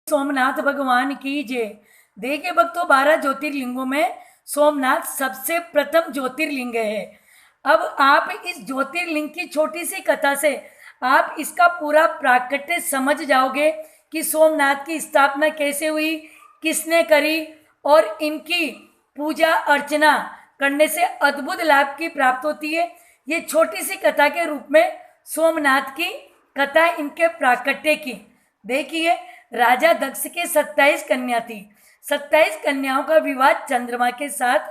सोमनाथ भगवान की जय। देखिए भक्तों, 12 ज्योतिर्लिंगों में सोमनाथ सबसे प्रथम ज्योतिर्लिंग है। अब आप इस ज्योतिर्लिंग की छोटी सी कथा से आप इसका पूरा प्राकट्य समझ जाओगे कि सोमनाथ की स्थापना कैसे हुई, किसने करी और इनकी पूजा अर्चना करने से अद्भुत लाभ की प्राप्त होती है। ये छोटी सी कथा के रूप में सोमनाथ की कथा इनके प्राकट्य की। देखिए, राजा दक्ष के 27 कन्या थी। 27 कन्याओं का विवाह चंद्रमा के साथ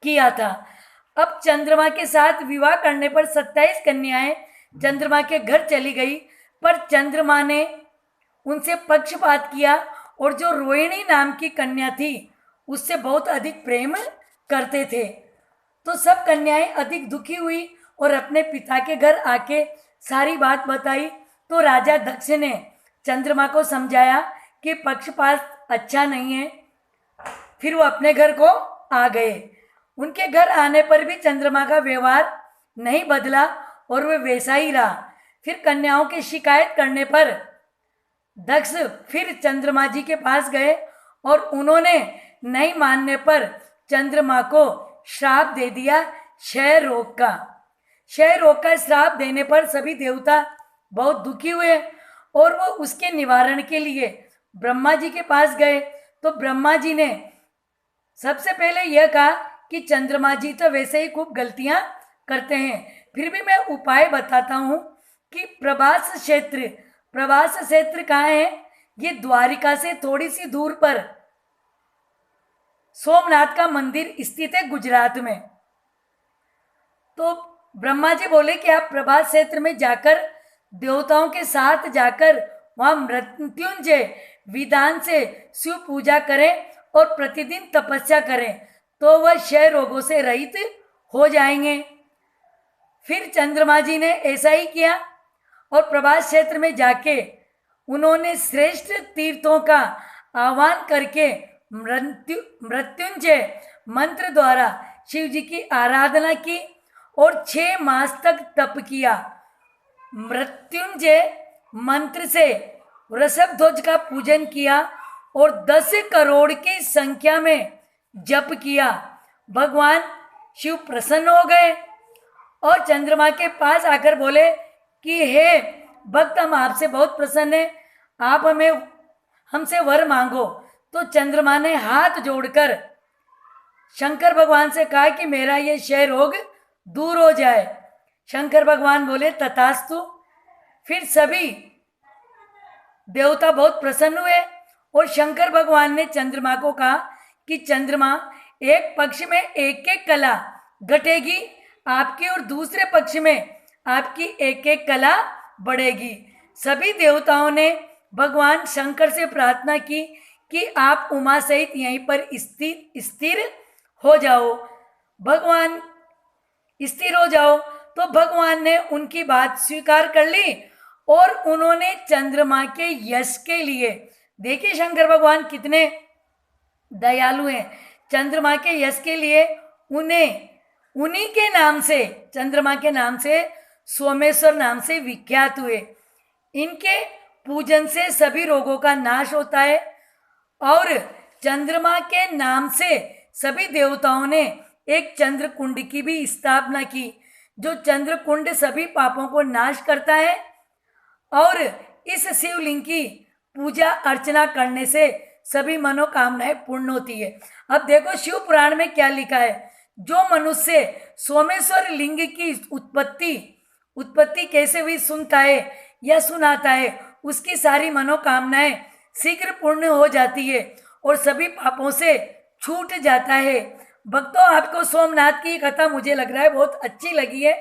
किया था। अब चंद्रमा के साथ विवाह करने पर 27 कन्याएं चंद्रमा के घर चली गई, पर चंद्रमा ने उनसे पक्षपात किया और जो रोहिणी नाम की कन्या थी उससे बहुत अधिक प्रेम करते थे। तो सब कन्याएं अधिक दुखी हुई और अपने पिता के घर आके सारी बात बताई। तो राजा दक्ष ने चंद्रमा को समझाया कि पक्षपात अच्छा नहीं है। फिर वो अपने घर को आ गए। उनके घर आने पर भी चंद्रमा का व्यवहार नहीं बदला और वे वैसा ही रहा। फिर कन्याओं की शिकायत करने पर दक्ष फिर चंद्रमा जी के पास गए और उन्होंने नहीं मानने पर चंद्रमा को श्राप दे दिया क्षय रोग का। क्षय रोग का श्राप देने पर सभी देवता बहुत दुखी हुए और वो उसके निवारण के लिए ब्रह्मा जी के पास गए। तो ब्रह्मा जी ने सबसे पहले यह कहा कि चंद्रमा जी तो वैसे ही खूब गलतियां करते हैं, फिर भी मैं उपाय बताता हूँ कि प्रभास क्षेत्र कहाँ है? ये द्वारिका से थोड़ी सी दूर पर सोमनाथ का मंदिर स्थित है, गुजरात में। तो ब्रह्मा जी बोले कि आप प्रभास क्षेत्र में जाकर देवताओं के साथ जाकर वहां मृत्युंजय विधान से शिव पूजा करें और प्रतिदिन तपस्या करें, तो वह क्षय रोगों से रहित हो जाएंगे। फिर चंद्रमा जी ने ऐसा ही किया और प्रभास क्षेत्र में जाके उन्होंने श्रेष्ठ तीर्थों का आह्वान करके मृत्युंजय मंत्र द्वारा शिव जी की आराधना की और 6 मास तक तप किया। मृत्युंजय मंत्र से वृषभ ध्वज का पूजन किया और 10 करोड़ की संख्या में जप किया। भगवान शिव प्रसन्न हो गए और चंद्रमा के पास आकर बोले कि हे भक्त, हम आपसे बहुत प्रसन्न हैं, आप हमसे वर मांगो। तो चंद्रमा ने हाथ जोड़कर शंकर भगवान से कहा कि मेरा ये क्षय रोग दूर हो जाए। शंकर भगवान बोले तथास्तु। फिर सभी देवता बहुत प्रसन्न हुए और शंकर भगवान ने चंद्रमा को कहा कि चंद्रमा, एक पक्ष में एक एक कला घटेगी आपकी और दूसरे पक्ष में आपकी एक एक कला बढ़ेगी। सभी देवताओं ने भगवान शंकर से प्रार्थना की कि आप उमा सहित यहीं पर स्थिर हो जाओ, भगवान स्थिर हो जाओ। तो भगवान ने उनकी बात स्वीकार कर ली और उन्होंने चंद्रमा के यश के लिए, देखिए शंकर भगवान कितने दयालु हैं, चंद्रमा के यश के लिए उन्हीं के नाम से, चंद्रमा के नाम से सोमेश्वर नाम से विख्यात हुए। इनके पूजन से सभी रोगों का नाश होता है और चंद्रमा के नाम से सभी देवताओं ने एक चंद्र कुंड की भी स्थापना की, जो चंद्र कुंड सभी पापों को नाश करता है और इस शिवलिंग की पूजा अर्चना करने से सभी मनोकामनाएं पूर्ण होती है। अब देखो शिव पुराण में क्या लिखा है, जो मनुष्य सोमेश्वर लिंग की उत्पत्ति कैसे हुई सुनता है या सुनाता है, उसकी सारी मनोकामनाएं शीघ्र पूर्ण हो जाती है और सभी पापों से छूट जाता है। भक्तों, आपको सोमनाथ की कथा मुझे लग रहा है बहुत अच्छी लगी है।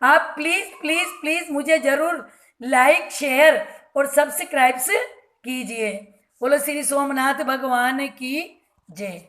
आप प्लीज़ प्लीज़ प्लीज़ मुझे ज़रूर लाइक, शेयर और सब्सक्राइब कीजिए। बोलो श्री सोमनाथ भगवान की जय।